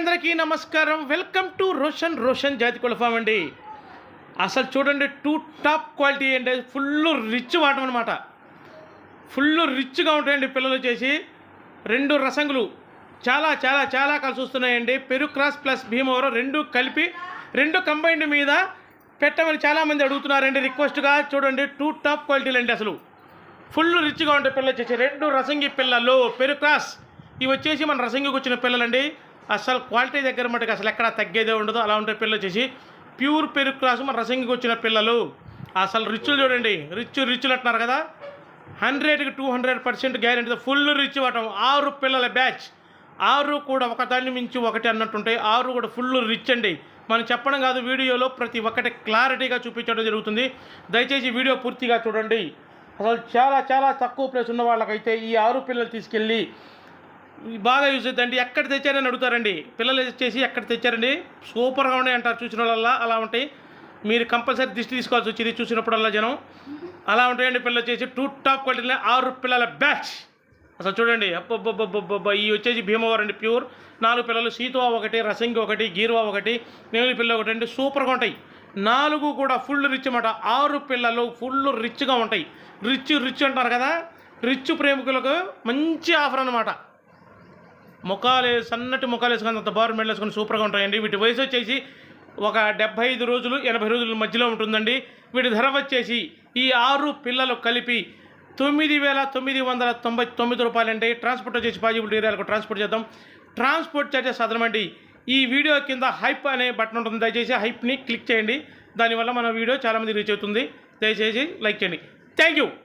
అందరికీ నమస్కారం. Welcome to Roshan జాతి కోళ్ళ ఫామ్ అండి. అసలు చూడండి, టాప్ క్వాలిటీ అండి. ఫుల్ రిచ్ వాటం అనమాట. ఫుల్ రిచ్గా ఉంటాయండి. పిల్లలు వచ్చేసి 2 రసంగులు చాలా చాలా చాలా కలిసి వస్తున్నాయండి. పెరుగు క్రాస్ ప్లస్ భీమవరం 2 కలిపి 2 కంబైండ్ మీద పెట్టమని చాలామంది అడుగుతున్నారండి రిక్వెస్ట్గా. చూడండి, టాప్ క్వాలిటీలు అండి. అసలు ఫుల్ రిచ్గా ఉంటాయి పిల్లలు వచ్చేసి. 2 రసంగి పిల్లలు పెరుగు క్రాస్. ఇవి వచ్చేసి మన రసంగికి వచ్చిన పిల్లలండి. అసలు క్వాలిటీ దగ్గర మటుకు అసలు ఎక్కడ తగ్గేదే ఉండదు. అలా ఉంటాయి పిల్లలు వచ్చేసి. ప్యూర్ పెరుగు క్రాస్ మన రసంగికి వచ్చిన పిల్లలు. అసలు రిచ్లు చూడండి, రిచ్లు అంటున్నారు కదా. 100కి 200% గ్యారెంటీ. ఫుల్ రిచ్ వాటం. 6 పిల్లల బ్యాచ్. 6 కూడా ఒకదాన్ని మించి ఒకటి అన్నట్టుంటాయి. 6 కూడా ఫుల్ రిచ్ అండి. మనం చెప్పడం కాదు, వీడియోలో ప్రతి ఒక్కటి క్లారిటీగా చూపించడం జరుగుతుంది. దయచేసి వీడియో పూర్తిగా చూడండి. అసలు చాలా చాలా తక్కువ ప్లేస్ ఉన్న వాళ్ళకైతే ఈ 6 పిల్లలు తీసుకెళ్ళి బాగా యూజ్ అవుతుందండి. ఎక్కడ తెచ్చారని అడుగుతారండి. పిల్లలు వచ్చేసి ఎక్కడ తెచ్చారండి, సూపర్గా ఉన్నాయి అంటారు చూసిన వాళ్ళ. అలా ఉంటాయి. మీరు కంపల్సరీ దిష్టి తీసుకోవాల్సి వచ్చింది చూసినప్పుడల్లా జనం. అలా ఉంటాయండి పిల్లలు వచ్చేసి. టాప్ క్వాలిటీ 6 పిల్లల బ్యాచ్. అసలు చూడండి, అబ్బబ్బబ్బబ్బబ్బ. ఈ వచ్చేసి భీమవరం అండి ప్యూర్. 4 పిల్లలు, సీతువా ఒకటి, రసంగి ఒకటి, గీరువా ఒకటి, నేలి పిల్ల ఒకటి అండి. సూపర్గా ఉంటాయి. 4 కూడా ఫుల్ రిచ్ అన్నమాట. 6 పిల్లలు ఫుల్ రిచ్గా ఉంటాయి. రిచ్ అంటారు కదా. రిచ్ ప్రేమికులకు మంచి ఆఫర్ అన్నమాట. సన్నటి ముఖాలు వేసుకొని అంత బారు మెడలు వేసుకొని సూపర్గా ఉంటాయండి. వీటి వయసు వచ్చేసి ఒక 75 రోజులు 80 రోజుల మధ్యలో ఉంటుందండి. వీటి ధర వచ్చేసి ఈ 6 పిల్లలు కలిపి 9,999 రూపాయలండి. ట్రాన్స్పోర్ట్ వచ్చేసి పాజిబిలిటీ ఏరియాలకు ట్రాన్స్పోర్ట్ చేద్దాం. ట్రాన్స్పోర్ట్ చార్జెస్ అదనమండి. ఈ వీడియో కింద హైప్ అనే బటన్ ఉంటుంది. దయచేసి హైప్ని క్లిక్ చేయండి. దానివల్ల మన వీడియో చాలామంది రీచ్ అవుతుంది. దయచేసి లైక్ చేయండి. Thank you.